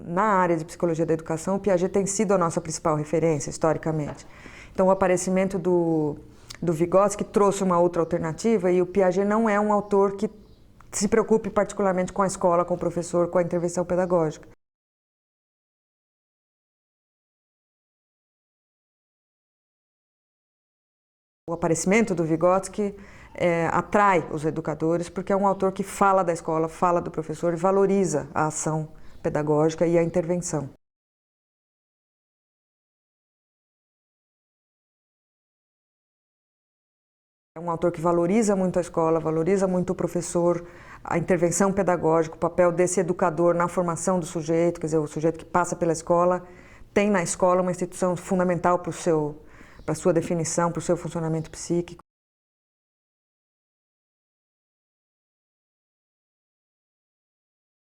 na área de psicologia da educação, o Piaget tem sido a nossa principal referência, historicamente. Então, o aparecimento do Vygotsky trouxe uma outra alternativa e o Piaget não é um autor que se preocupe particularmente com a escola, com o professor, com a intervenção pedagógica. O aparecimento do Vygotsky atrai os educadores porque é um autor que fala da escola, fala do professor e valoriza a ação pedagógica e a intervenção. É um autor que valoriza muito a escola, valoriza muito o professor, a intervenção pedagógica, o papel desse educador na formação do sujeito, quer dizer, o sujeito que passa pela escola tem na escola uma instituição fundamental para a sua definição, para o seu funcionamento psíquico.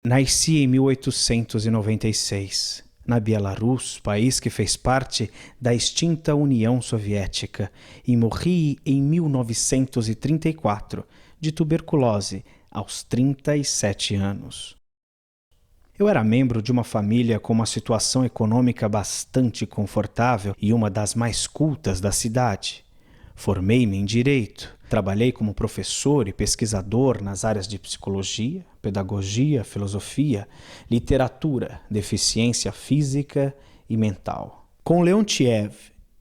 Nasci em 1896, na Bielorrússia, país que fez parte da extinta União Soviética, e morri em 1934, de tuberculose, aos 37 anos. Eu era membro de uma família com uma situação econômica bastante confortável e uma das mais cultas da cidade. Formei-me em Direito, trabalhei como professor e pesquisador nas áreas de psicologia, pedagogia, filosofia, literatura, deficiência física e mental. Com Leontiev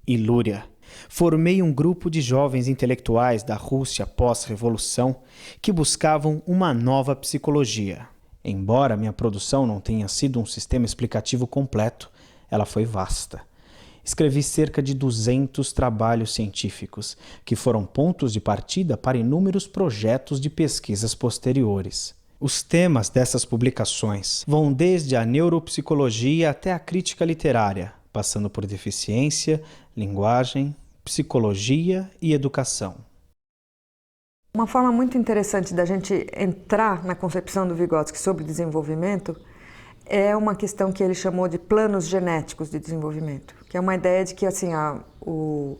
e Luria, formei um grupo de jovens intelectuais da Rússia pós-revolução que buscavam uma nova psicologia. Embora minha produção não tenha sido um sistema explicativo completo, ela foi vasta. Escrevi cerca de 200 trabalhos científicos, que foram pontos de partida para inúmeros projetos de pesquisas posteriores. Os temas dessas publicações vão desde a neuropsicologia até a crítica literária, passando por deficiência, linguagem, psicologia e educação. Uma forma muito interessante da gente entrar na concepção do Vygotsky sobre desenvolvimento é uma questão que ele chamou de planos genéticos de desenvolvimento, que é uma ideia de que assim, o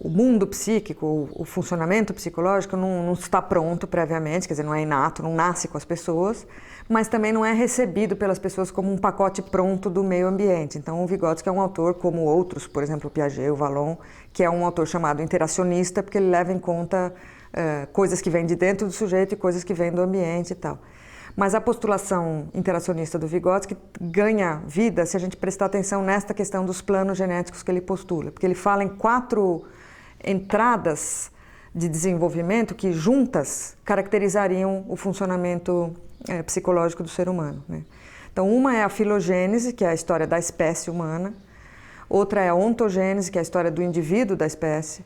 mundo psíquico, o funcionamento psicológico não está pronto previamente, quer dizer, não é inato, não nasce com as pessoas, mas também não é recebido pelas pessoas como um pacote pronto do meio ambiente. Então o Vygotsky é um autor como outros, por exemplo, o Piaget, o Vallon, que é um autor chamado interacionista, porque ele leva em conta coisas que vêm de dentro do sujeito e coisas que vêm do ambiente e tal. Mas a postulação interacionista do Vygotsky ganha vida se a gente prestar atenção nesta questão dos planos genéticos que ele postula, porque ele fala em 4 entradas de desenvolvimento que juntas caracterizariam o funcionamento psicológico do ser humano, né? Então, uma é a filogênese, que é a história da espécie humana, outra é a ontogênese, que é a história do indivíduo da espécie,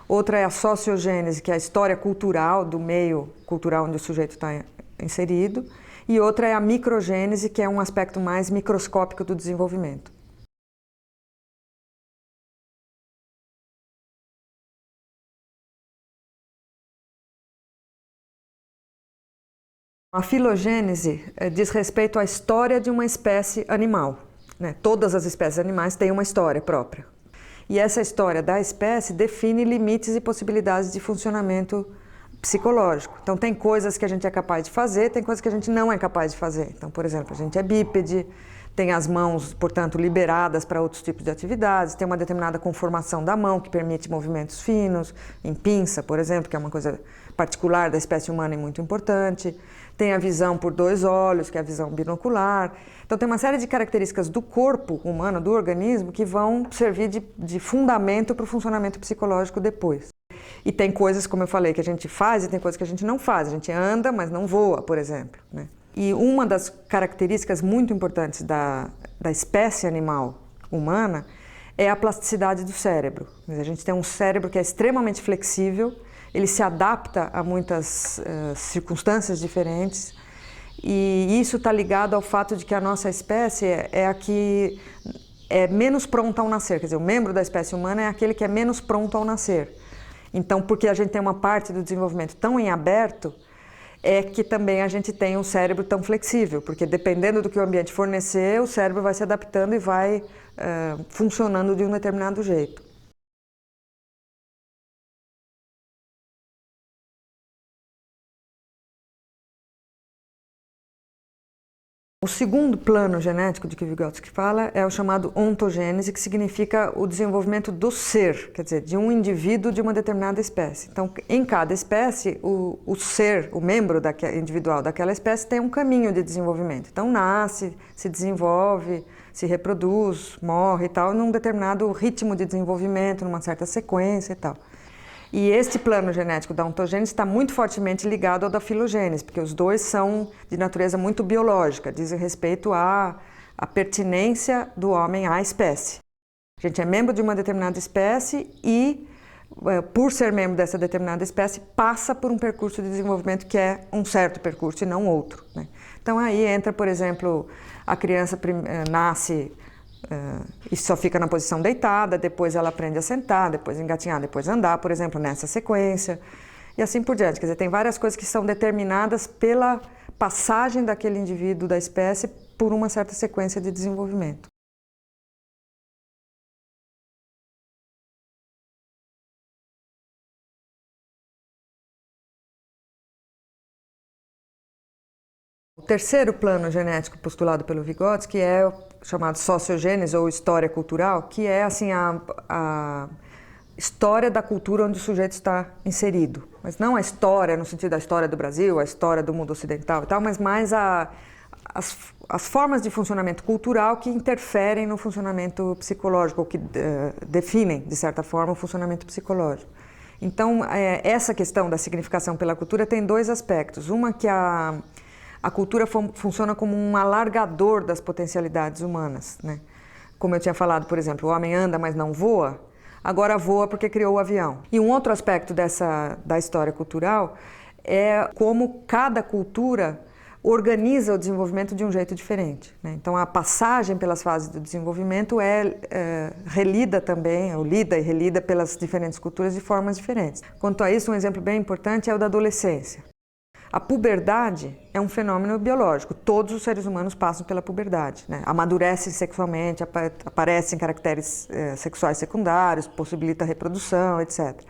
outra é a sociogênese, que é a história cultural do meio cultural onde o sujeito está inserido, e outra é a microgênese, que é um aspecto mais microscópico do desenvolvimento. A filogênese diz respeito à história de uma espécie animal, né? Todas as espécies animais têm uma história própria. E essa história da espécie define limites e possibilidades de funcionamento psicológico. Então, tem coisas que a gente é capaz de fazer, tem coisas que a gente não é capaz de fazer. Então, por exemplo, a gente é bípede, tem as mãos, portanto, liberadas para outros tipos de atividades, tem uma determinada conformação da mão que permite movimentos finos, em pinça, por exemplo, que é uma coisa particular da espécie humana e muito importante. Tem a visão por 2 olhos, que é a visão binocular. Então, tem uma série de características do corpo humano, do organismo, que vão servir de fundamento para o funcionamento psicológico depois. E tem coisas, como eu falei, que a gente faz e tem coisas que a gente não faz. A gente anda, mas não voa, por exemplo, né? E uma das características muito importantes da espécie animal humana é a plasticidade do cérebro. A gente tem um cérebro que é extremamente flexível, ele se adapta a muitas circunstâncias diferentes, e isso está ligado ao fato de que a nossa espécie é a que é menos pronta ao nascer. Quer dizer, o membro da espécie humana é aquele que é menos pronto ao nascer. Então, porque a gente tem uma parte do desenvolvimento tão em aberto, é que também a gente tem um cérebro tão flexível, porque dependendo do que o ambiente fornecer, o cérebro vai se adaptando e vai funcionando de um determinado jeito. O segundo plano genético de que Vygotsky fala é o chamado ontogênese, que significa o desenvolvimento do ser, quer dizer, de um indivíduo de uma determinada espécie. Então, em cada espécie, o ser, o membro individual daquela espécie tem um caminho de desenvolvimento. Então, nasce, se desenvolve, se reproduz, morre e tal, num determinado ritmo de desenvolvimento, numa certa sequência e tal. E este plano genético da ontogênese está muito fortemente ligado ao da filogênese, porque os dois são de natureza muito biológica, dizem respeito à pertinência do homem à espécie. A gente é membro de uma determinada espécie e, por ser membro dessa determinada espécie, passa por um percurso de desenvolvimento que é um certo percurso e não outro, né? Então aí entra, por exemplo, a criança nasce e só fica na posição deitada, depois ela aprende a sentar, depois engatinhar, depois andar, por exemplo, nessa sequência, e assim por diante. Quer dizer, tem várias coisas que são determinadas pela passagem daquele indivíduo da espécie por uma certa sequência de desenvolvimento. O terceiro plano genético postulado pelo Vygotsky é o chamado sociogênese ou história cultural, que é assim a história da cultura onde o sujeito está inserido. Mas não a história no sentido da história do Brasil, a história do mundo ocidental e tal, mas mais as formas de funcionamento cultural que interferem no funcionamento psicológico, ou que definem, de certa forma, o funcionamento psicológico. Então, essa questão da significação pela cultura tem dois aspectos. Uma que a cultura funciona como um alargador das potencialidades humanas, né? Como eu tinha falado, por exemplo, o homem anda, mas não voa, agora voa porque criou o avião. E um outro aspecto da história cultural é como cada cultura organiza o desenvolvimento de um jeito diferente, né? Então, a passagem pelas fases do desenvolvimento é relida também, ou lida e relida pelas diferentes culturas de formas diferentes. Quanto a isso, um exemplo bem importante é o da adolescência. A puberdade é um fenômeno biológico. Todos os seres humanos passam pela puberdade, né? Amadurecem sexualmente, aparecem caracteres sexuais secundários, possibilita a reprodução, etc.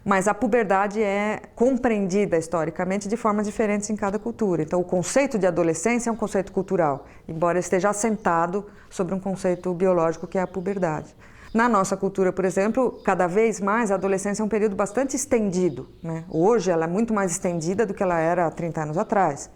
Mas a puberdade é compreendida historicamente de formas diferentes em cada cultura. Então, o conceito de adolescência é um conceito cultural, embora esteja assentado sobre um conceito biológico que é a puberdade. Na nossa cultura, por exemplo, cada vez mais a adolescência é um período bastante estendido, né? Hoje ela é muito mais estendida do que ela era há 30 anos atrás.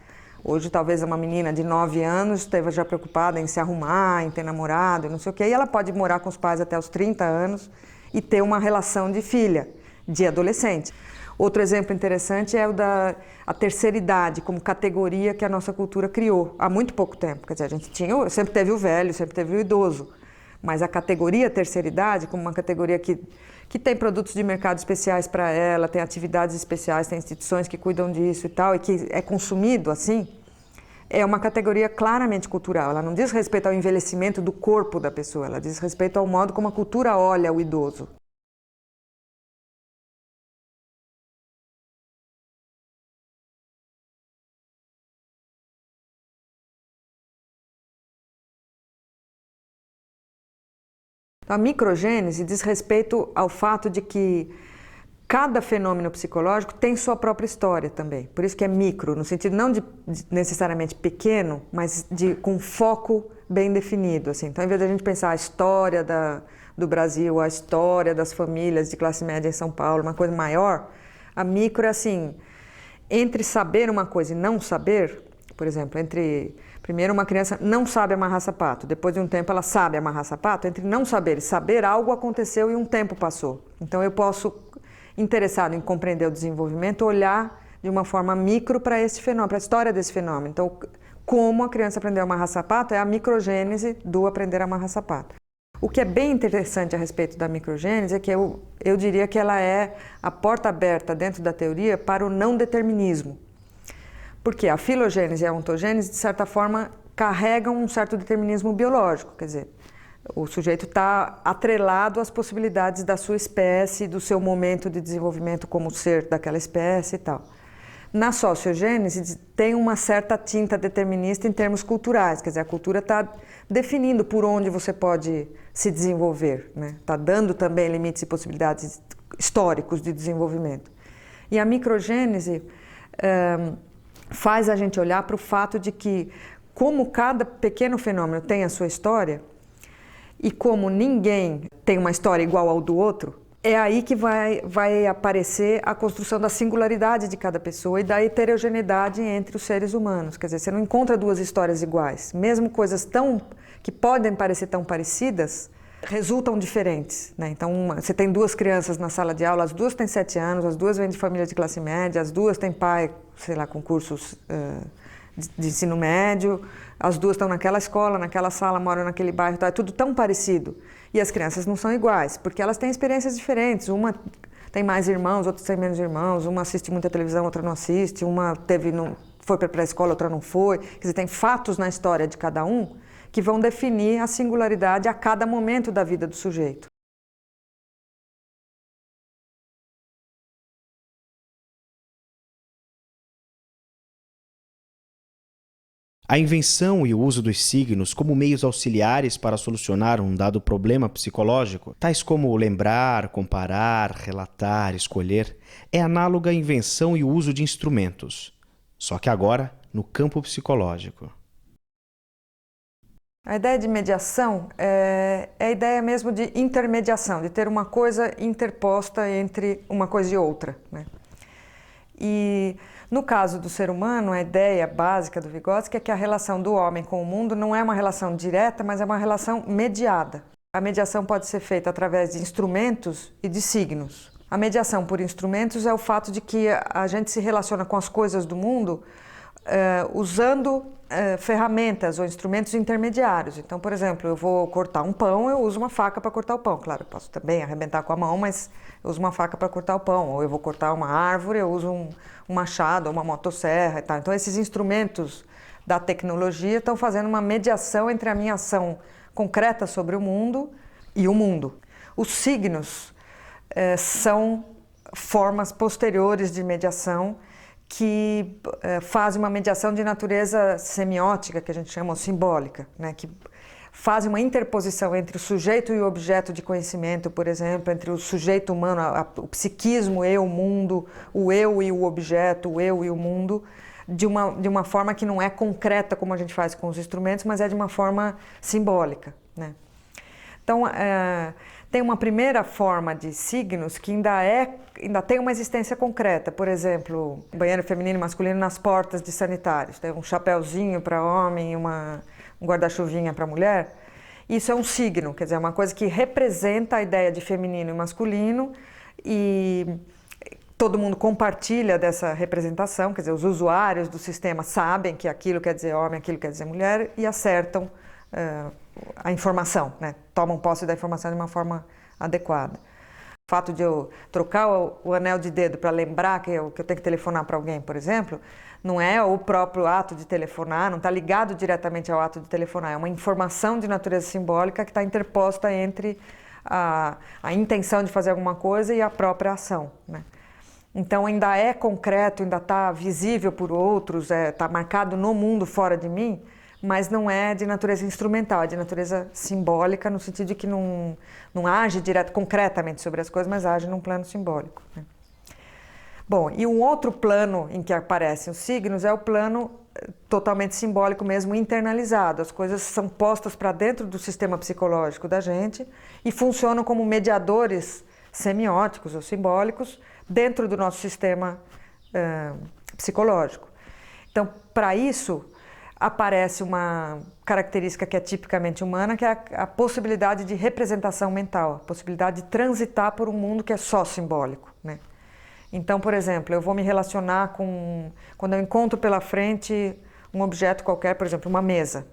Hoje talvez uma menina de 9 anos esteja já preocupada em se arrumar, em ter namorado, não sei o quê, e ela pode morar com os pais até os 30 anos e ter uma relação de filha, de adolescente. Outro exemplo interessante é o da terceira idade, como categoria que a nossa cultura criou há muito pouco tempo. Quer dizer, a gente sempre teve o velho, sempre teve o idoso. Mas a categoria terceira idade, como uma categoria que tem produtos de mercado especiais para ela, tem atividades especiais, tem instituições que cuidam disso e tal, e que é consumido assim, é uma categoria claramente cultural. Ela não diz respeito ao envelhecimento do corpo da pessoa, ela diz respeito ao modo como a cultura olha o idoso. A microgênese diz respeito ao fato de que cada fenômeno psicológico tem sua própria história também. Por isso que é micro, no sentido não de necessariamente pequeno, mas com foco bem definido, assim. Então, ao invés de a gente pensar a história do Brasil, a história das famílias de classe média em São Paulo, uma coisa maior, a micro é assim, entre saber uma coisa e não saber, por exemplo, primeiro uma criança não sabe amarrar sapato, depois de um tempo ela sabe amarrar sapato, entre não saber e saber algo aconteceu e um tempo passou. Então eu posso, interessado em compreender o desenvolvimento, olhar de uma forma micro para esse fenômeno, para a história desse fenômeno. Então, como a criança aprendeu a amarrar sapato é a microgênese do aprender a amarrar sapato. O que é bem interessante a respeito da microgênese é que eu diria que ela é a porta aberta dentro da teoria para o não determinismo. Porque a filogênese e a ontogênese, de certa forma, carregam um certo determinismo biológico, quer dizer, o sujeito está atrelado às possibilidades da sua espécie, do seu momento de desenvolvimento como ser daquela espécie e tal. Na sociogênese tem uma certa tinta determinista em termos culturais, quer dizer, a cultura está definindo por onde você pode se desenvolver, né? Está dando também limites e possibilidades históricos de desenvolvimento. E a microgênese faz a gente olhar para o fato de que como cada pequeno fenômeno tem a sua história e como ninguém tem uma história igual ao do outro, é aí que vai aparecer a construção da singularidade de cada pessoa e da heterogeneidade entre os seres humanos. Quer dizer, você não encontra duas histórias iguais. Mesmo coisas que podem parecer tão parecidas, resultam diferentes, né? Então, você tem duas crianças na sala de aula, as duas têm 7 anos, as duas vêm de família de classe média, as duas têm pai, sei lá, com cursos de ensino médio, as duas estão naquela escola, naquela sala, moram naquele bairro, tá? É tudo tão parecido. E as crianças não são iguais, porque elas têm experiências diferentes. Uma tem mais irmãos, outra tem menos irmãos, uma assiste muita televisão, outra não assiste, uma foi para a pré-escola, outra não foi. Quer dizer, tem fatos na história de cada um que vão definir a singularidade a cada momento da vida do sujeito. A invenção e o uso dos signos como meios auxiliares para solucionar um dado problema psicológico, tais como lembrar, comparar, relatar, escolher, é análoga à invenção e o uso de instrumentos, só que agora no campo psicológico. A ideia de mediação é a ideia mesmo de intermediação, de ter uma coisa interposta entre uma coisa e outra, né? E no caso do ser humano, a ideia básica do Vygotsky é que a relação do homem com o mundo não é uma relação direta, mas é uma relação mediada. A mediação pode ser feita através de instrumentos e de signos. A mediação por instrumentos é o fato de que a gente se relaciona com as coisas do mundo usando ferramentas ou instrumentos intermediários. Então, por exemplo, eu vou cortar um pão, eu uso uma faca para cortar o pão. Claro, eu posso também arrebentar com a mão, mas eu uso uma faca para cortar o pão. Ou eu vou cortar uma árvore, eu uso um machado ou uma motosserra e tal. Então, esses instrumentos da tecnologia estão fazendo uma mediação entre a minha ação concreta sobre o mundo e o mundo. Os signos são formas posteriores de mediação que fazem uma mediação de natureza semiótica, que a gente chama, ou simbólica, né? Que fazem uma interposição entre o sujeito e o objeto de conhecimento, por exemplo, entre o sujeito humano, o psiquismo e o mundo, o eu e o objeto, o eu e o mundo, de uma forma que não é concreta como a gente faz com os instrumentos, mas é de uma forma simbólica, né? Então, tem uma primeira forma de signos que ainda tem uma existência concreta. Por exemplo, banheiro feminino e masculino nas portas de sanitários. Tem um chapéuzinho para homem e um guarda-chuvinha para mulher. Isso é um signo, quer dizer, é uma coisa que representa a ideia de feminino e masculino e todo mundo compartilha dessa representação, quer dizer, os usuários do sistema sabem que aquilo quer dizer homem, aquilo quer dizer mulher e acertam a informação, né? Tomam posse da informação de uma forma adequada. O fato de eu trocar o anel de dedo para lembrar que eu tenho que telefonar para alguém, por exemplo, não é o próprio ato de telefonar, não está ligado diretamente ao ato de telefonar, é uma informação de natureza simbólica que está interposta entre a intenção de fazer alguma coisa e a própria ação, né? Então ainda é concreto, ainda está visível por outros, está marcado no mundo fora de mim, mas não é de natureza instrumental, é de natureza simbólica, no sentido de que não age concretamente sobre as coisas, mas age num plano simbólico, né? Bom, e um outro plano em que aparecem os signos é o plano totalmente simbólico mesmo, internalizado. As coisas são postas para dentro do sistema psicológico da gente e funcionam como mediadores semióticos ou simbólicos dentro do nosso sistema psicológico. Então, para isso, aparece uma característica que é tipicamente humana, que é a possibilidade de representação mental, a possibilidade de transitar por um mundo que é só simbólico, né? Então, por exemplo, eu vou me relacionar quando eu encontro pela frente um objeto qualquer, por exemplo, uma mesa.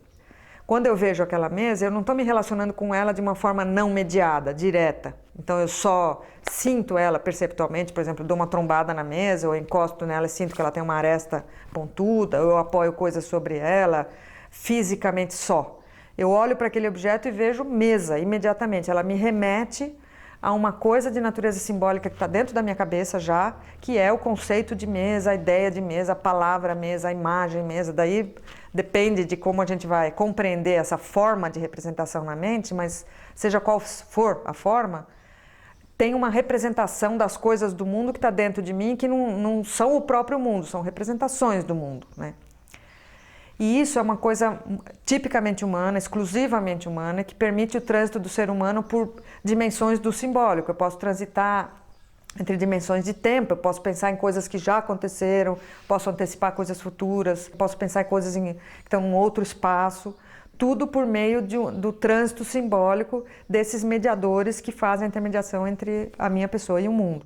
Quando eu vejo aquela mesa, eu não estou me relacionando com ela de uma forma não mediada, direta. Então, eu só sinto ela perceptualmente, por exemplo, dou uma trombada na mesa, ou encosto nela e sinto que ela tem uma aresta pontuda, ou eu apoio coisas sobre ela, fisicamente só. Eu olho para aquele objeto e vejo mesa imediatamente. Ela me remete a uma coisa de natureza simbólica que está dentro da minha cabeça já, que é o conceito de mesa, a ideia de mesa, a palavra mesa, a imagem mesa. Daí depende de como a gente vai compreender essa forma de representação na mente, mas seja qual for a forma, tem uma representação das coisas do mundo que está dentro de mim que não são o próprio mundo, são representações do mundo, né? E isso é uma coisa tipicamente humana, exclusivamente humana, que permite o trânsito do ser humano por dimensões do simbólico. Eu posso transitar entre dimensões de tempo, eu posso pensar em coisas que já aconteceram, posso antecipar coisas futuras, posso pensar em coisas que estão em outro espaço, tudo por meio do trânsito simbólico desses mediadores que fazem a intermediação entre a minha pessoa e o mundo.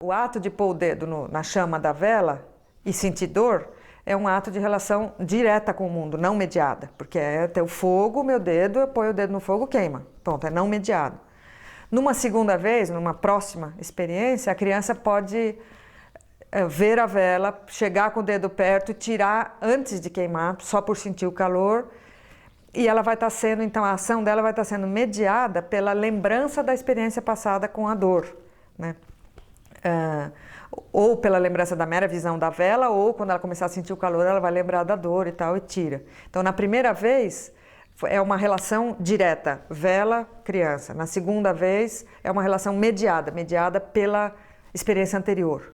O ato de pôr o dedo na chama da vela e sentir dor é um ato de relação direta com o mundo, não mediada, porque é ter o fogo, meu dedo, eu ponho o dedo no fogo, queima. Pronto, é não mediado. Numa segunda vez, numa próxima experiência, a criança pode ver a vela, chegar com o dedo perto e tirar antes de queimar, só por sentir o calor, e ela vai estar sendo, então a ação dela vai estar sendo mediada pela lembrança da experiência passada com a dor, né? Ou pela lembrança da mera visão da vela, ou quando ela começar a sentir o calor, ela vai lembrar da dor e tal, e tira. Então, na primeira vez, é uma relação direta, vela, criança. Na segunda vez, é uma relação mediada pela experiência anterior.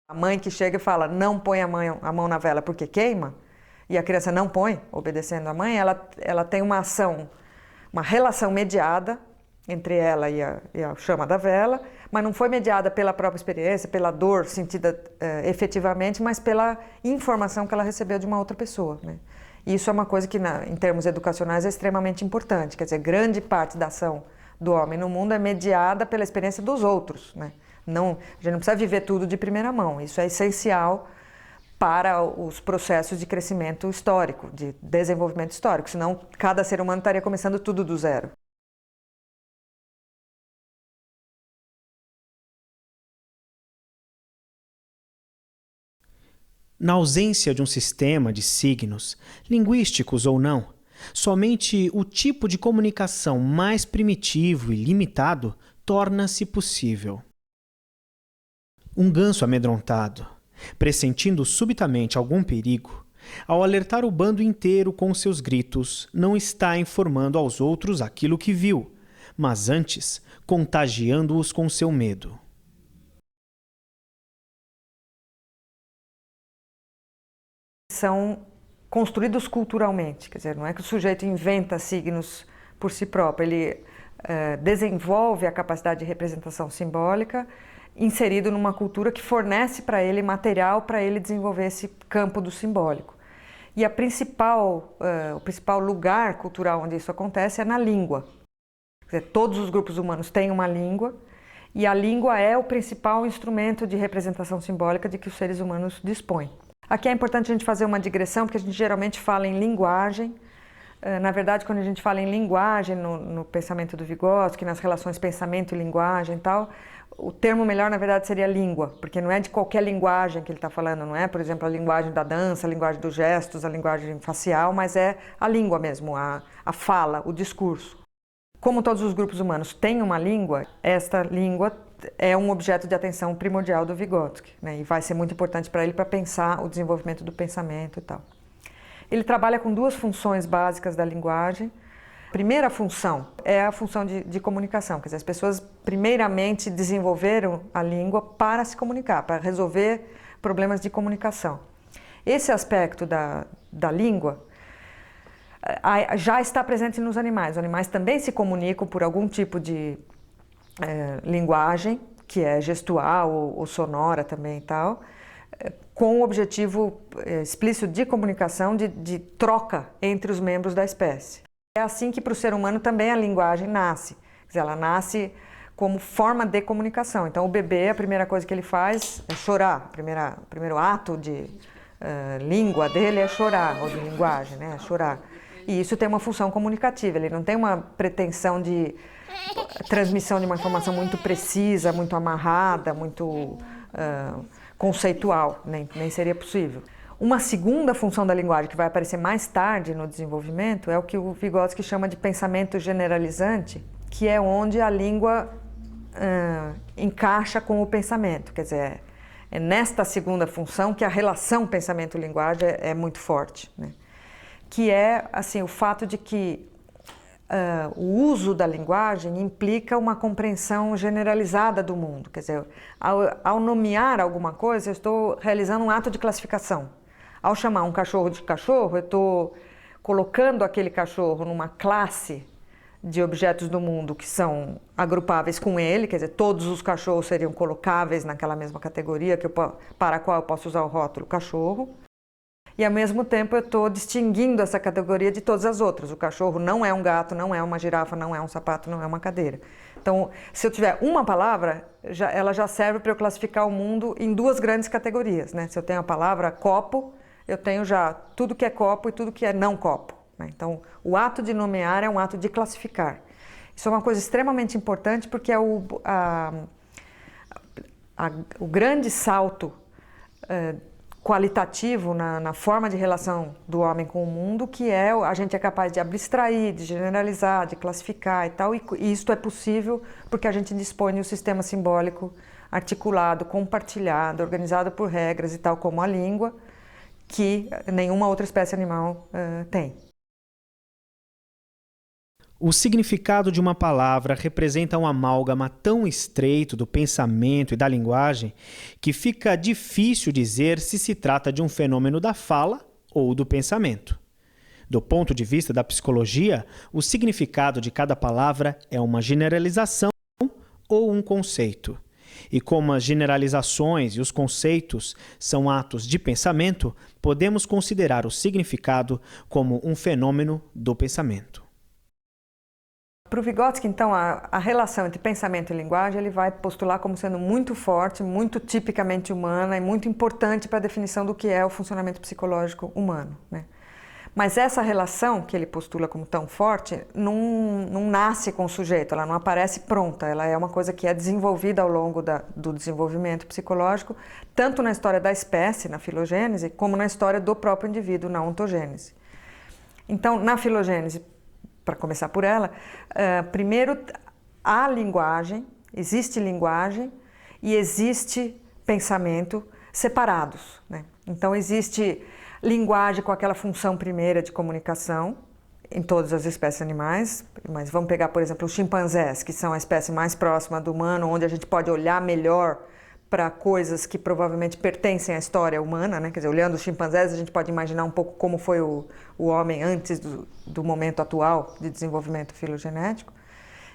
A mãe que chega e fala, não põe a mão na vela porque queima, e a criança não põe, obedecendo a mãe, ela tem uma ação, uma relação mediada entre ela e a chama da vela, mas não foi mediada pela própria experiência, pela dor sentida efetivamente, mas pela informação que ela recebeu de uma outra pessoa, né? E isso é uma coisa que, em termos educacionais, é extremamente importante. Quer dizer, grande parte da ação do homem no mundo é mediada pela experiência dos outros, né? Não, a gente não precisa viver tudo de primeira mão. Isso é essencial para os processos de crescimento histórico, de desenvolvimento histórico, senão cada ser humano estaria começando tudo do zero. Na ausência de um sistema de signos, linguísticos ou não, somente o tipo de comunicação mais primitivo e limitado torna-se possível. Um ganso amedrontado, pressentindo subitamente algum perigo, ao alertar o bando inteiro com seus gritos, não está informando aos outros aquilo que viu, mas antes contagiando-os com seu medo. São construídos culturalmente, quer dizer, não é que o sujeito inventa signos por si próprio, ele desenvolve a capacidade de representação simbólica inserido numa cultura que fornece para ele material para ele desenvolver esse campo do simbólico. E o principal lugar cultural onde isso acontece é na língua. Quer dizer, todos os grupos humanos têm uma língua, e a língua é o principal instrumento de representação simbólica de que os seres humanos dispõem. Aqui é importante a gente fazer uma digressão, porque a gente geralmente fala em linguagem. Na verdade, quando a gente fala em linguagem no pensamento do Vygotsky, nas relações pensamento e linguagem e tal, o termo melhor, na verdade, seria língua, porque não é de qualquer linguagem que ele está falando, não é, por exemplo, a linguagem da dança, a linguagem dos gestos, a linguagem facial, mas é a língua mesmo, a fala, o discurso. Como todos os grupos humanos têm uma língua, esta língua é um objeto de atenção primordial do Vygotsky, né? E vai ser muito importante para ele para pensar o desenvolvimento do pensamento e tal. Ele trabalha com duas funções básicas da linguagem. A primeira função é a função de comunicação, quer dizer, as pessoas primeiramente desenvolveram a língua para se comunicar, para resolver problemas de comunicação. Esse aspecto da língua já está presente nos animais. Os animais também se comunicam por algum tipo de linguagem, que é gestual ou sonora também e tal, com o objetivo explícito de comunicação, de troca entre os membros da espécie. É assim que para o ser humano também a linguagem nasce. Quer dizer, ela nasce como forma de comunicação. Então o bebê, a primeira coisa que ele faz é chorar. O primeiro ato de língua dele é chorar, ou de linguagem, né? É chorar. E isso tem uma função comunicativa, ele não tem uma pretensão de transmissão de uma informação muito precisa, muito amarrada, muito conceitual, nem seria possível. Uma segunda função da linguagem, que vai aparecer mais tarde no desenvolvimento, é o que o Vygotsky chama de pensamento generalizante, que é onde a língua encaixa com o pensamento. Quer dizer, é nesta segunda função que a relação pensamento-linguagem é muito forte, né? Que é assim, o fato de que o uso da linguagem implica uma compreensão generalizada do mundo. Quer dizer, ao nomear alguma coisa, eu estou realizando um ato de classificação. Ao chamar um cachorro de cachorro, eu estou colocando aquele cachorro numa classe de objetos do mundo que são agrupáveis com ele, quer dizer, todos os cachorros seriam colocáveis naquela mesma categoria para a qual eu posso usar o rótulo cachorro. E, ao mesmo tempo, eu estou distinguindo essa categoria de todas as outras. O cachorro não é um gato, não é uma girafa, não é um sapato, não é uma cadeira. Então, se eu tiver uma palavra, ela já serve para eu classificar o mundo em duas grandes categorias, né? Se eu tenho a palavra copo, eu tenho já tudo que é copo e tudo que é não copo, né? Então, o ato de nomear é um ato de classificar. Isso é uma coisa extremamente importante porque é o grande salto qualitativo na forma de relação do homem com o mundo, que a gente é capaz de abstrair, de generalizar, de classificar e tal, e isto é possível porque a gente dispõe de um sistema simbólico articulado, compartilhado, organizado por regras e tal como a língua, que nenhuma outra espécie animal tem. O significado de uma palavra representa um amálgama tão estreito do pensamento e da linguagem que fica difícil dizer se se trata de um fenômeno da fala ou do pensamento. Do ponto de vista da psicologia, o significado de cada palavra é uma generalização ou um conceito. E como as generalizações e os conceitos são atos de pensamento, podemos considerar o significado como um fenômeno do pensamento. Para o Vygotsky, então, a relação entre pensamento e linguagem ele vai postular como sendo muito forte, muito tipicamente humana e muito importante para a definição do que é o funcionamento psicológico humano, né? Mas essa relação que ele postula como tão forte não nasce com o sujeito, ela não aparece pronta, ela é uma coisa que é desenvolvida ao longo do desenvolvimento psicológico, tanto na história da espécie, na filogênese, como na história do próprio indivíduo, na ontogênese. Então, na filogênese, para começar por ela, primeiro há linguagem, existe linguagem e existe pensamento separados, né? Então existe linguagem com aquela função primeira de comunicação em todas as espécies animais, mas vamos pegar, por exemplo, os chimpanzés, que são a espécie mais próxima do humano, onde a gente pode olhar melhor para coisas que provavelmente pertencem à história humana, né? Quer dizer, olhando os chimpanzés, a gente pode imaginar um pouco como foi o homem antes do momento atual de desenvolvimento filogenético.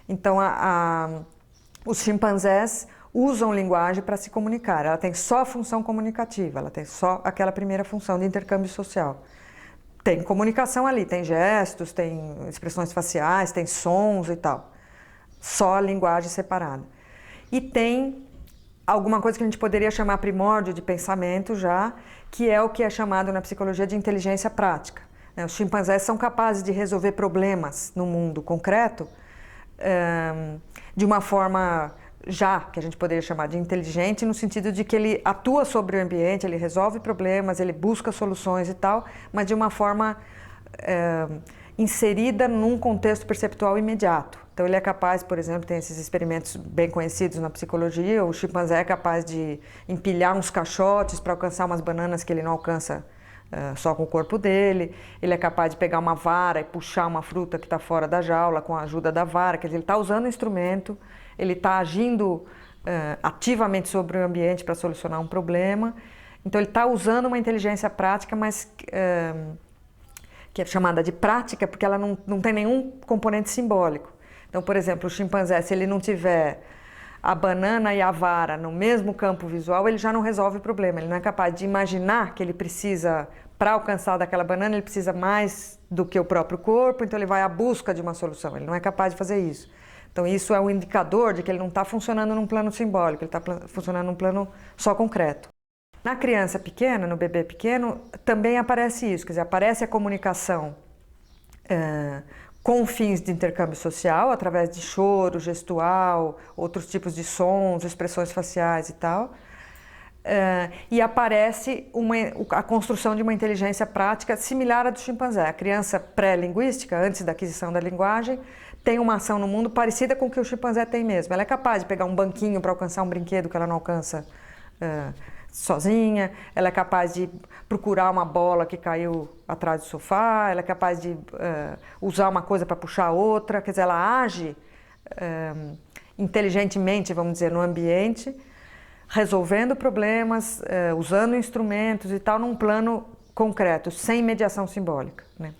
Então, os chimpanzés usam linguagem para se comunicar. Ela tem só a função comunicativa, ela tem só aquela primeira função de intercâmbio social. Tem comunicação ali, tem gestos, tem expressões faciais, tem sons e tal. Só a linguagem separada. E tem alguma coisa que a gente poderia chamar primórdio de pensamento já, que é o que é chamado na psicologia de inteligência prática. Os chimpanzés são capazes de resolver problemas no mundo concreto de uma forma já que a gente poderia chamar de inteligente, no sentido de que ele atua sobre o ambiente, ele resolve problemas, ele busca soluções e tal, mas de uma forma inserida num contexto perceptual imediato. Então ele é capaz, por exemplo, tem esses experimentos bem conhecidos na psicologia, o chimpanzé é capaz de empilhar uns caixotes para alcançar umas bananas que ele não alcança só com o corpo dele, ele é capaz de pegar uma vara e puxar uma fruta que está fora da jaula com a ajuda da vara, quer dizer, ele está usando o instrumento, ele está agindo ativamente sobre o ambiente para solucionar um problema, então ele está usando uma inteligência prática, mas que é chamada de prática porque ela não tem nenhum componente simbólico. Então, por exemplo, o chimpanzé, se ele não tiver a banana e a vara no mesmo campo visual, ele já não resolve o problema. Ele não é capaz de imaginar que ele precisa, para alcançar daquela banana, ele precisa mais do que o próprio corpo, então ele vai à busca de uma solução. Ele não é capaz de fazer isso. Então, isso é um indicador de que ele não está funcionando num plano simbólico, ele está funcionando num plano só concreto. Na criança pequena, no bebê pequeno, também aparece isso, quer dizer, aparece a comunicação com fins de intercâmbio social, através de choro, gestual, outros tipos de sons, expressões faciais e tal. E aparece a construção de uma inteligência prática similar à do chimpanzé. A criança pré-linguística, antes da aquisição da linguagem, tem uma ação no mundo parecida com o que o chimpanzé tem mesmo. Ela é capaz de pegar um banquinho para alcançar um brinquedo que ela não alcança sozinha, ela é capaz de procurar uma bola que caiu atrás do sofá, ela é capaz de usar uma coisa para puxar outra, quer dizer, ela age inteligentemente, vamos dizer, no ambiente, resolvendo problemas, usando instrumentos e tal, num plano concreto, sem mediação simbólica, né?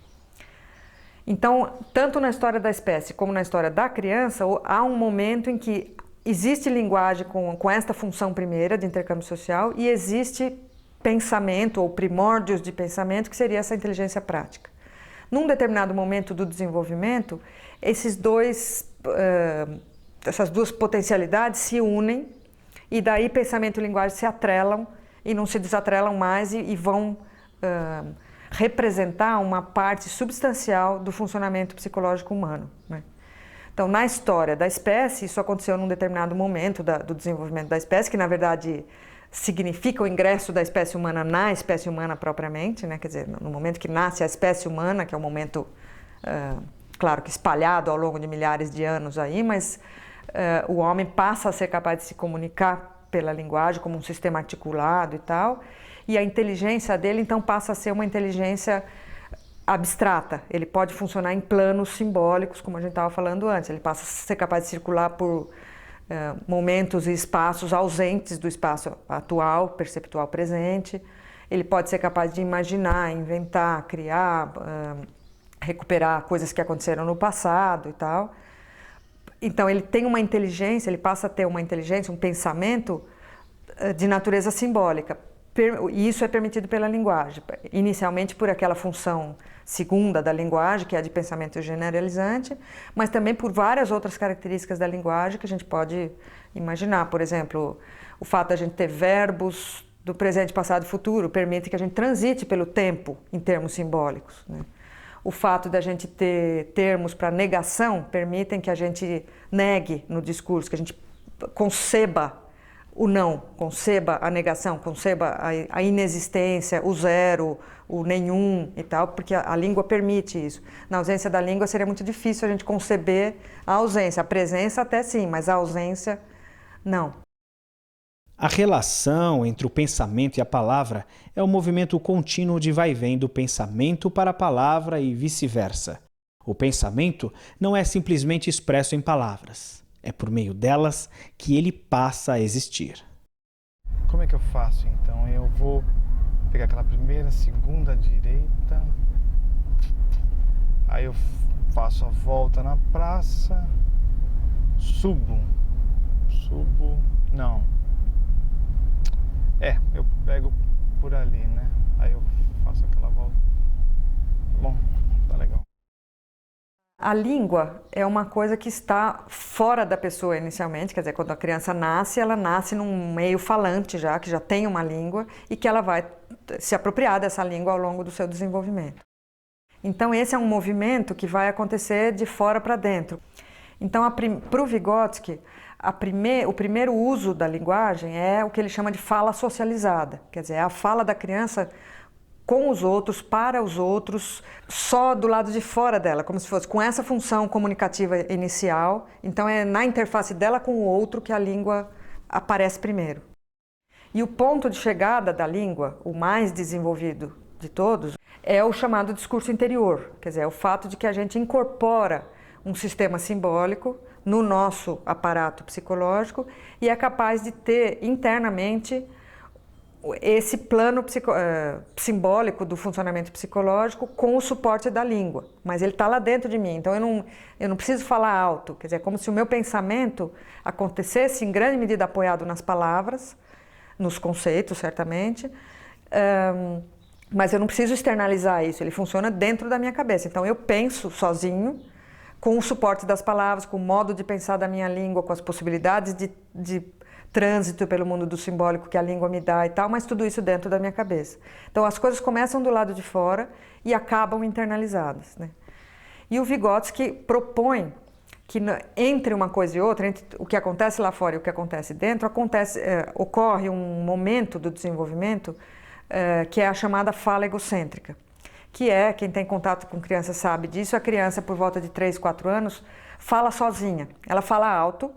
Então, tanto na história da espécie como na história da criança, há um momento em que existe linguagem com esta função primeira de intercâmbio social e existe pensamento ou primórdios de pensamento, que seria essa inteligência prática. Num determinado momento do desenvolvimento, essas duas potencialidades se unem e daí pensamento e linguagem se atrelam e não se desatrelam mais e vão representar uma parte substancial do funcionamento psicológico humano, né? Então, na história da espécie, isso aconteceu num determinado momento do desenvolvimento da espécie, que na verdade significa o ingresso da espécie humana na espécie humana propriamente, né? Quer dizer, no momento que nasce a espécie humana, que é um momento, claro que espalhado ao longo de milhares de anos aí, mas o homem passa a ser capaz de se comunicar pela linguagem como um sistema articulado e tal, e a inteligência dele então passa a ser uma inteligência abstrata. Ele pode funcionar em planos simbólicos, como a gente estava falando antes. Ele passa a ser capaz de circular por momentos e espaços ausentes do espaço atual, perceptual presente. Ele pode ser capaz de imaginar, inventar, criar, recuperar coisas que aconteceram no passado e tal. Então ele tem uma inteligência, ele passa a ter uma inteligência, um pensamento de natureza simbólica. E isso é permitido pela linguagem, inicialmente por aquela função segunda da linguagem, que é a de pensamento generalizante, mas também por várias outras características da linguagem que a gente pode imaginar. Por exemplo, o fato de a gente ter verbos do presente, passado e futuro permite que a gente transite pelo tempo em termos simbólicos, né? O fato de a gente ter termos para negação permitem que a gente negue no discurso, que a gente conceba o não, conceba a negação, conceba a inexistência, o zero, o nenhum e tal, porque a língua permite isso. Na ausência da língua seria muito difícil a gente conceber a ausência. A presença até sim, mas a ausência não. A relação entre o pensamento e a palavra é um movimento contínuo de vai e vem do pensamento para a palavra e vice-versa. O pensamento não é simplesmente expresso em palavras. É por meio delas que ele passa a existir. Como é que eu faço então? Eu vou pegar aquela primeira, segunda direita. Aí eu faço a volta na praça. Subo. Não. Eu pego por ali, né? Aí eu faço aquela volta. Bom, tá legal. A língua é uma coisa que está fora da pessoa inicialmente, quer dizer, quando a criança nasce, ela nasce num meio falante já, que já tem uma língua e que ela vai se apropriar dessa língua ao longo do seu desenvolvimento. Então esse é um movimento que vai acontecer de fora para dentro. Então para o Vygotsky, o primeiro uso da linguagem é o que ele chama de fala socializada, quer dizer, é a fala da criança com os outros, para os outros, só do lado de fora dela, como se fosse com essa função comunicativa inicial. Então é na interface dela com o outro que a língua aparece primeiro. E o ponto de chegada da língua, o mais desenvolvido de todos, é o chamado discurso interior, quer dizer, é o fato de que a gente incorpora um sistema simbólico no nosso aparato psicológico e é capaz de ter internamente esse plano simbólico do funcionamento psicológico com o suporte da língua, mas ele está lá dentro de mim, então eu não preciso falar alto, quer dizer, é como se o meu pensamento acontecesse em grande medida apoiado nas palavras, nos conceitos, certamente, mas eu não preciso externalizar isso, ele funciona dentro da minha cabeça, então eu penso sozinho, com o suporte das palavras, com o modo de pensar da minha língua, com as possibilidades de trânsito pelo mundo do simbólico que a língua me dá e tal, mas tudo isso dentro da minha cabeça. Então as coisas começam do lado de fora e acabam internalizadas, né? E o Vygotsky propõe que entre uma coisa e outra, entre o que acontece lá fora e o que acontece dentro, ocorre um momento do desenvolvimento que é a chamada fala egocêntrica, que é, quem tem contato com criança sabe disso, a criança por volta de 3, 4 anos fala sozinha, ela fala alto,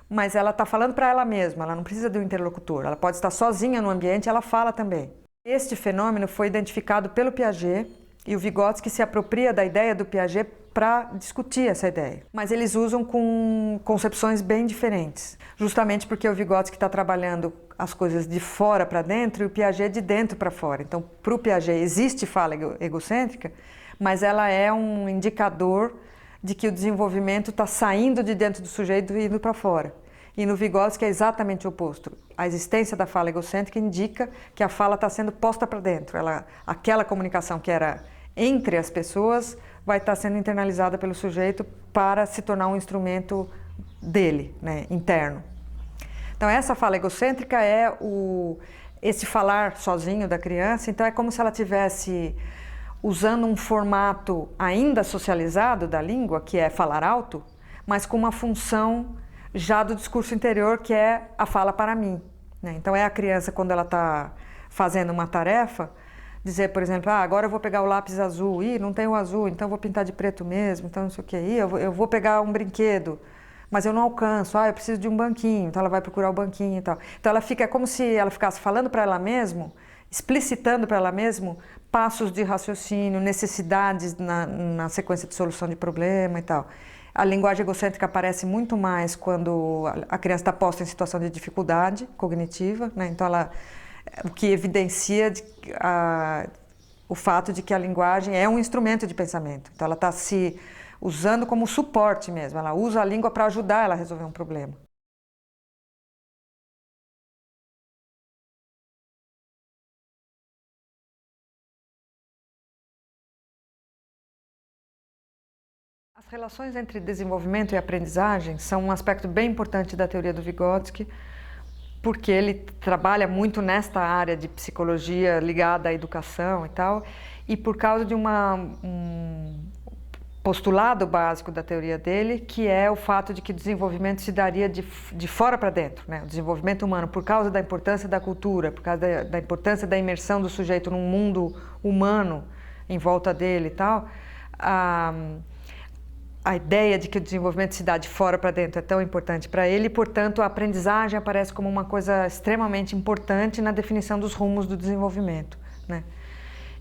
mas ela está falando para ela mesma, ela não precisa de um interlocutor, ela pode estar sozinha no ambiente, ela fala também. Este fenômeno foi identificado pelo Piaget e o Vygotsky se apropria da ideia do Piaget para discutir essa ideia. Mas eles usam com concepções bem diferentes, justamente porque o Vygotsky está trabalhando as coisas de fora para dentro e o Piaget de dentro para fora. Então, para o Piaget existe fala egocêntrica, mas ela é um indicador de que o desenvolvimento está saindo de dentro do sujeito e indo para fora. E no Vygotsky é exatamente o oposto. A existência da fala egocêntrica indica que a fala está sendo posta para dentro. Aquela comunicação que era entre as pessoas vai estar sendo internalizada pelo sujeito para se tornar um instrumento dele, né, interno. Então essa fala egocêntrica é esse falar sozinho da criança, então é como se ela tivesse usando um formato ainda socializado da língua, que é falar alto, mas com uma função já do discurso interior, que é a fala para mim, né? Então é a criança, quando ela está fazendo uma tarefa, dizer, por exemplo, agora eu vou pegar o lápis azul, não tem o azul, então eu vou pintar de preto mesmo, então não sei o que, eu vou pegar um brinquedo, mas eu não alcanço, eu preciso de um banquinho, então ela vai procurar o banquinho e tal. Então ela fica como se ela ficasse falando para ela mesma, explicitando para ela mesma passos de raciocínio, necessidades na sequência de solução de problema e tal. A linguagem egocêntrica aparece muito mais quando a criança está posta em situação de dificuldade cognitiva, né? Então o que evidencia o fato de que a linguagem é um instrumento de pensamento. Então ela está se usando como suporte mesmo, ela usa a língua para ajudar ela a resolver um problema. As relações entre desenvolvimento e aprendizagem são um aspecto bem importante da teoria do Vygotsky, porque ele trabalha muito nesta área de psicologia ligada à educação e tal, e por causa de um postulado básico da teoria dele, que é o fato de que o desenvolvimento se daria de fora para dentro, né? O desenvolvimento humano, por causa da importância da cultura, por causa da importância da imersão do sujeito num mundo humano em volta dele e tal, a ideia de que o desenvolvimento se dá de fora para dentro é tão importante para ele e, portanto, a aprendizagem aparece como uma coisa extremamente importante na definição dos rumos do desenvolvimento, né?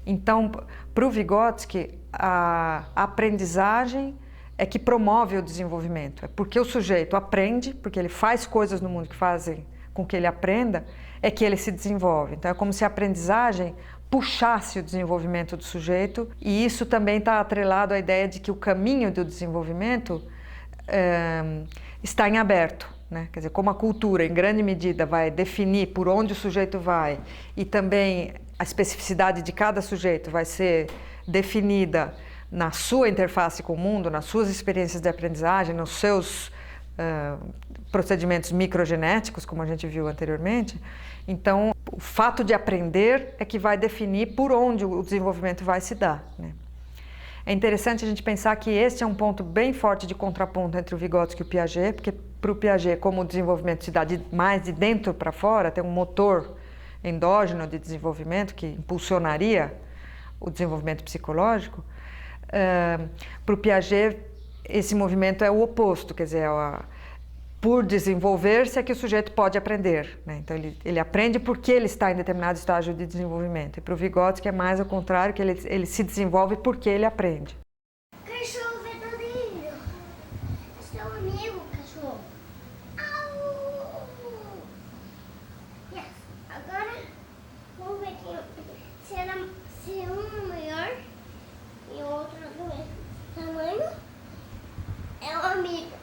Então, para o Vygotsky, a aprendizagem é que promove o desenvolvimento. É porque o sujeito aprende, porque ele faz coisas no mundo que fazem com que ele aprenda, é que ele se desenvolve. Então, é como se a aprendizagem puxasse o desenvolvimento do sujeito, e isso também está atrelado à ideia de que o caminho do desenvolvimento está em aberto, né? Quer dizer, como a cultura, em grande medida, vai definir por onde o sujeito vai, e também a especificidade de cada sujeito vai ser definida na sua interface com o mundo, nas suas experiências de aprendizagem, nos seus procedimentos microgenéticos, como a gente viu anteriormente. Então, o fato de aprender é que vai definir por onde o desenvolvimento vai se dar, né? É interessante a gente pensar que este é um ponto bem forte de contraponto entre o Vygotsky e o Piaget, porque para o Piaget, como o desenvolvimento se dá mais de dentro para fora, tem um motor endógeno de desenvolvimento que impulsionaria o desenvolvimento psicológico, para o Piaget esse movimento é o oposto, quer dizer, por desenvolver-se é que o sujeito pode aprender, né? Então ele aprende porque ele está em determinado estágio de desenvolvimento. E para o Vygotsky é mais ao contrário, que ele se desenvolve porque ele aprende. Cachorro verdadeiro. Seu amigo, cachorro. Au! Yes. Agora, vamos ver se um maior e o outro do mesmo tamanho. É um amigo.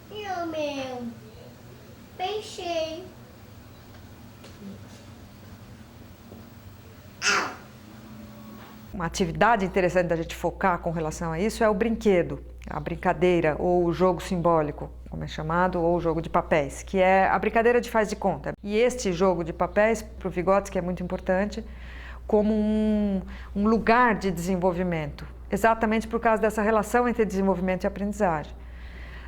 E o meu peixe. Uma atividade interessante da gente focar com relação a isso é o brinquedo, a brincadeira ou o jogo simbólico, como é chamado, ou o jogo de papéis, que é a brincadeira de faz de conta. E este jogo de papéis, para o Vygotsky, é muito importante como um lugar de desenvolvimento, exatamente por causa dessa relação entre desenvolvimento e aprendizagem.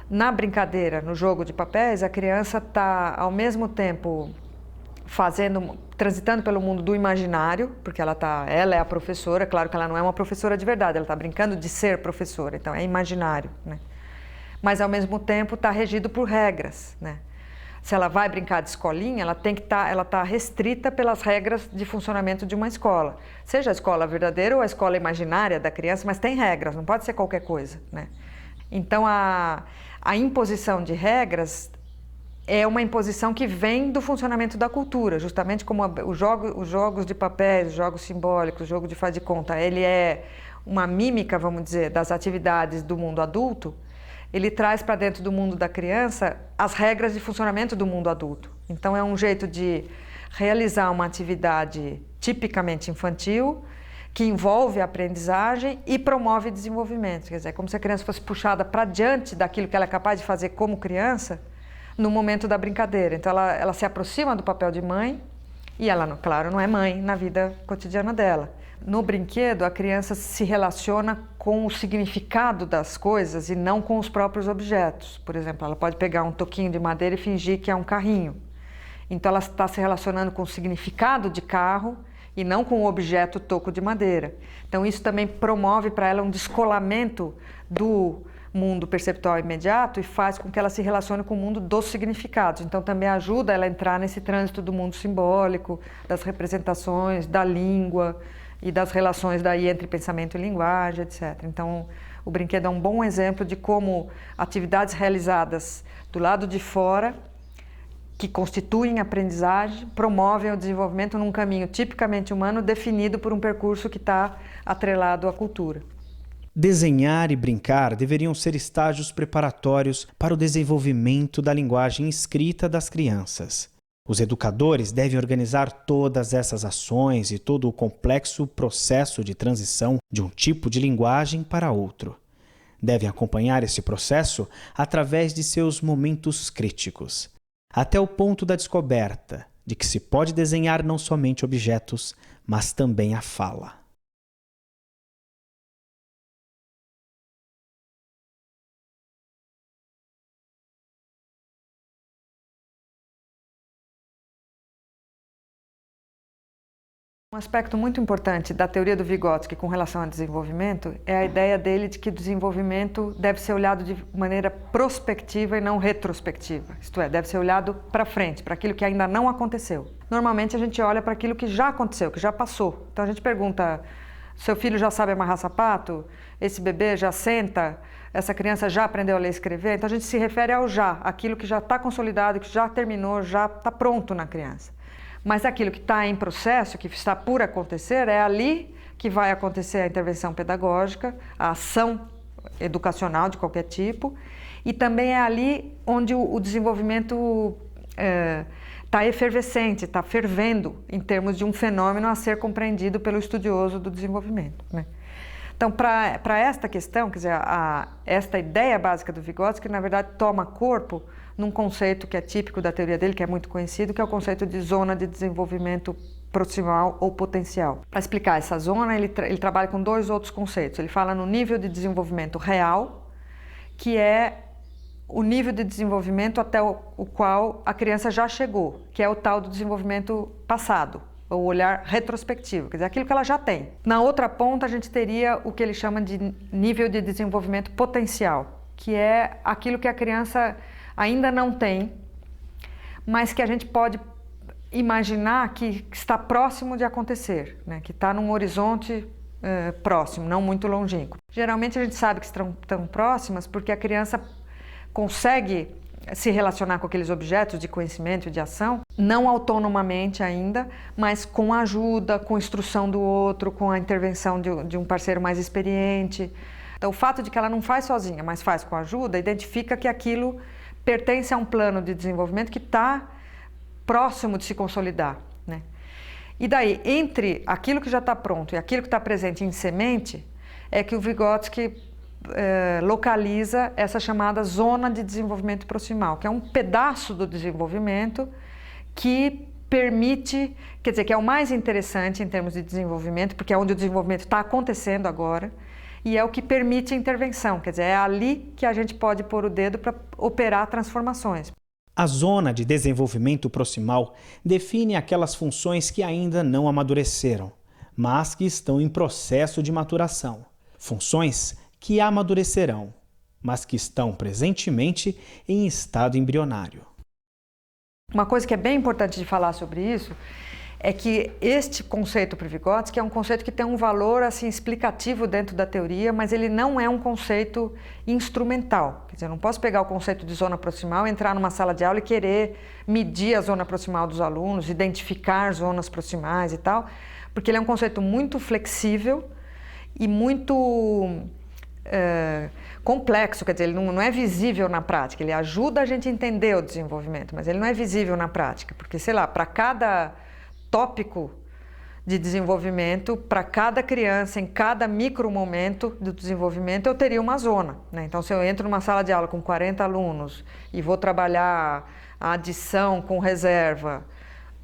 Na brincadeira, no jogo de papéis, a criança está, ao mesmo tempo, transitando pelo mundo do imaginário, porque ela é a professora, claro que ela não é uma professora de verdade, ela está brincando de ser professora, então é imaginário, né? Mas ao mesmo tempo está regido por regras, né? Se ela vai brincar de escolinha, ela está restrita pelas regras de funcionamento de uma escola, seja a escola verdadeira ou a escola imaginária da criança, mas tem regras, não pode ser qualquer coisa, né? Então a imposição de regras é uma imposição que vem do funcionamento da cultura, justamente como os jogos de papéis, os jogos simbólicos, o jogo de faz de conta, ele é uma mímica, vamos dizer, das atividades do mundo adulto. Ele traz para dentro do mundo da criança as regras de funcionamento do mundo adulto. Então é um jeito de realizar uma atividade tipicamente infantil, que envolve a aprendizagem e promove desenvolvimento. Quer dizer, é como se a criança fosse puxada para diante daquilo que ela é capaz de fazer como criança no momento da brincadeira. Então ela se aproxima do papel de mãe e ela, claro, não é mãe na vida cotidiana dela. No brinquedo, a criança se relaciona com o significado das coisas e não com os próprios objetos. Por exemplo, ela pode pegar um toquinho de madeira e fingir que é um carrinho. Então ela está se relacionando com o significado de carro e não com o objeto toco de madeira. Então isso também promove para ela um descolamento do mundo perceptual imediato e faz com que ela se relacione com o mundo dos significados. Então também ajuda ela a entrar nesse trânsito do mundo simbólico, das representações, da língua e das relações daí entre pensamento e linguagem, etc. Então o brinquedo é um bom exemplo de como atividades realizadas do lado de fora, que constituem aprendizagem, promovem o desenvolvimento num caminho tipicamente humano definido por um percurso que está atrelado à cultura. Desenhar e brincar deveriam ser estágios preparatórios para o desenvolvimento da linguagem escrita das crianças. Os educadores devem organizar todas essas ações e todo o complexo processo de transição de um tipo de linguagem para outro. Devem acompanhar esse processo através de seus momentos críticos, até o ponto da descoberta de que se pode desenhar não somente objetos, mas também a fala. Um aspecto muito importante da teoria do Vygotsky com relação ao desenvolvimento é a ideia dele de que o desenvolvimento deve ser olhado de maneira prospectiva e não retrospectiva. Isto é, deve ser olhado para frente, para aquilo que ainda não aconteceu. Normalmente a gente olha para aquilo que já aconteceu, que já passou. Então a gente pergunta, seu filho já sabe amarrar sapato? Esse bebê já senta? Essa criança já aprendeu a ler e escrever? Então a gente se refere ao já, aquilo que já está consolidado, que já terminou, já está pronto na criança. Mas aquilo que está em processo, que está por acontecer, é ali que vai acontecer a intervenção pedagógica, a ação educacional de qualquer tipo, e também é ali onde o desenvolvimento está efervescente, está fervendo em termos de um fenômeno a ser compreendido pelo estudioso do desenvolvimento, né? Então, para esta questão, quer dizer, esta ideia básica do Vygotsky, na verdade, toma corpo num conceito que é típico da teoria dele, que é muito conhecido, que é o conceito de zona de desenvolvimento proximal ou potencial. Para explicar essa zona, ele trabalha com dois outros conceitos. Ele fala no nível de desenvolvimento real, que é o nível de desenvolvimento até o qual a criança já chegou, que é o tal do desenvolvimento passado, ou olhar retrospectivo, quer dizer, aquilo que ela já tem. Na outra ponta, a gente teria o que ele chama de nível de desenvolvimento potencial, que é aquilo que a criança ainda não tem, mas que a gente pode imaginar que está próximo de acontecer, né? Que está num horizonte próximo, não muito longínquo. Geralmente a gente sabe que estão próximas porque a criança consegue se relacionar com aqueles objetos de conhecimento e de ação, não autonomamente ainda, mas com ajuda, com instrução do outro, com a intervenção de um parceiro mais experiente. Então, o fato de que ela não faz sozinha, mas faz com ajuda, identifica que aquilo pertence a um plano de desenvolvimento que está próximo de se consolidar, né? E daí, entre aquilo que já está pronto e aquilo que está presente em semente, é que o Vygotsky localiza essa chamada zona de desenvolvimento proximal, que é um pedaço do desenvolvimento que permite, quer dizer, que é o mais interessante em termos de desenvolvimento, porque é onde o desenvolvimento está acontecendo agora, e é o que permite a intervenção, quer dizer, é ali que a gente pode pôr o dedo para operar transformações. A zona de desenvolvimento proximal define aquelas funções que ainda não amadureceram, mas que estão em processo de maturação. Funções que amadurecerão, mas que estão presentemente em estado embrionário. Uma coisa que é bem importante de falar sobre isso é que este conceito para o Vygotsky é um conceito que tem um valor assim, explicativo dentro da teoria, mas ele não é um conceito instrumental. Quer dizer, eu não posso pegar o conceito de zona proximal, entrar numa sala de aula e querer medir a zona proximal dos alunos, identificar zonas proximais e tal, porque ele é um conceito muito flexível e muito complexo, quer dizer, ele não é visível na prática, ele ajuda a gente a entender o desenvolvimento, mas ele não é visível na prática, porque, sei lá, para cada tópico de desenvolvimento, para cada criança, em cada micro momento do desenvolvimento, eu teria uma zona, né? Então, se eu entro numa sala de aula com 40 alunos e vou trabalhar a adição com reserva,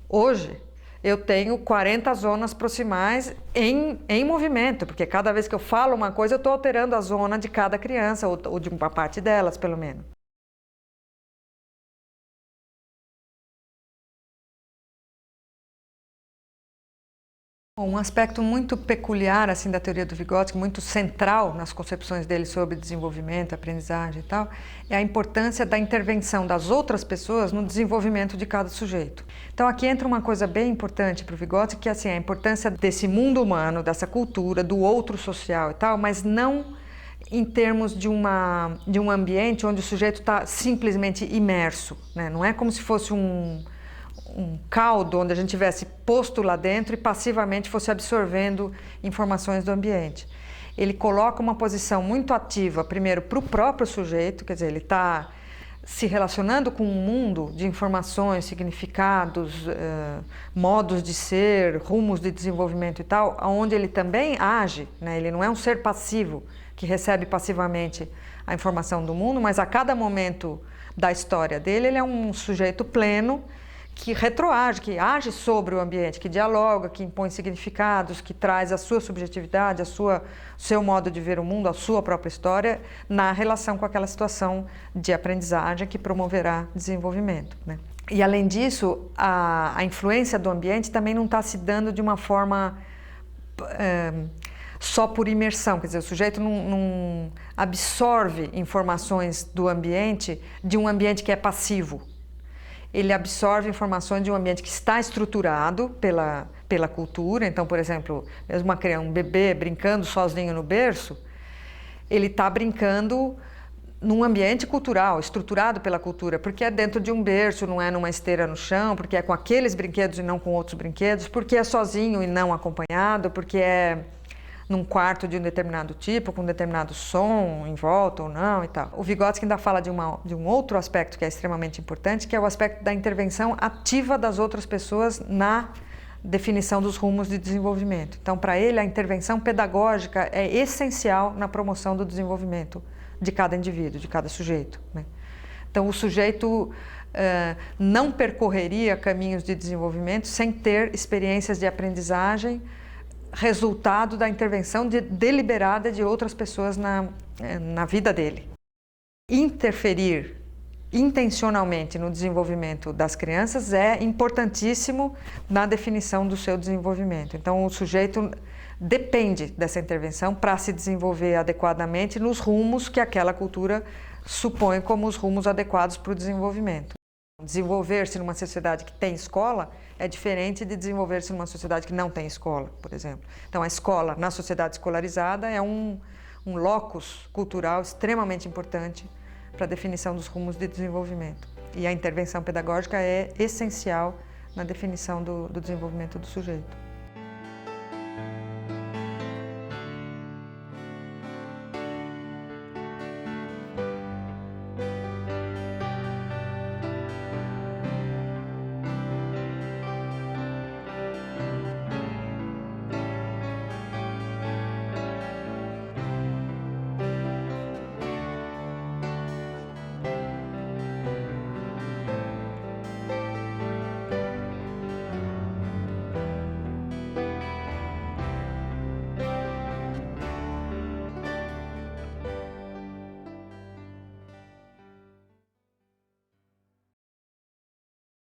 hoje eu tenho 40 zonas proximais em movimento, porque cada vez que eu falo uma coisa, eu estou alterando a zona de cada criança, ou de uma parte delas, pelo menos. Um aspecto muito peculiar assim, da teoria do Vygotsky, muito central nas concepções dele sobre desenvolvimento, aprendizagem e tal, é a importância da intervenção das outras pessoas no desenvolvimento de cada sujeito. Então aqui entra uma coisa bem importante para o Vygotsky, que é assim, a importância desse mundo humano, dessa cultura, do outro social e tal, mas não em termos de um ambiente onde o sujeito está simplesmente imerso, né? Não é como se fosse um caldo onde a gente tivesse posto lá dentro e passivamente fosse absorvendo informações do ambiente. Ele coloca uma posição muito ativa, primeiro, para o próprio sujeito, quer dizer, ele está se relacionando com um mundo de informações, significados, modos de ser, rumos de desenvolvimento e tal, onde ele também age, né? Ele não é um ser passivo que recebe passivamente a informação do mundo, mas a cada momento da história dele, ele é um sujeito pleno que retroage, que age sobre o ambiente, que dialoga, que impõe significados, que traz a sua subjetividade, seu modo de ver o mundo, a sua própria história, na relação com aquela situação de aprendizagem que promoverá desenvolvimento, né? E, além disso, a influência do ambiente também não está se dando de uma forma só por imersão, quer dizer, o sujeito não absorve informações do ambiente de um ambiente que é passivo. Ele absorve informações de um ambiente que está estruturado pela cultura. Então, por exemplo, mesmo um bebê brincando sozinho no berço, ele está brincando num ambiente cultural, estruturado pela cultura, porque é dentro de um berço, não é numa esteira no chão, porque é com aqueles brinquedos e não com outros brinquedos, porque é sozinho e não acompanhado, porque é num quarto de um determinado tipo, com um determinado som em volta ou não e tal. O Vygotsky ainda fala de um outro aspecto que é extremamente importante, que é o aspecto da intervenção ativa das outras pessoas na definição dos rumos de desenvolvimento. Então, para ele, a intervenção pedagógica é essencial na promoção do desenvolvimento de cada indivíduo, de cada sujeito, né? Então, o sujeito não percorreria caminhos de desenvolvimento sem ter experiências de aprendizagem resultado da intervenção deliberada de outras pessoas na vida dele. Interferir intencionalmente no desenvolvimento das crianças é importantíssimo na definição do seu desenvolvimento. Então, o sujeito depende dessa intervenção para se desenvolver adequadamente nos rumos que aquela cultura supõe como os rumos adequados para o desenvolvimento. Desenvolver-se numa sociedade que tem escola é diferente de desenvolver-se numa sociedade que não tem escola, por exemplo. Então, a escola, na sociedade escolarizada, é um locus cultural extremamente importante para a definição dos rumos de desenvolvimento. E a intervenção pedagógica é essencial na definição do desenvolvimento do sujeito.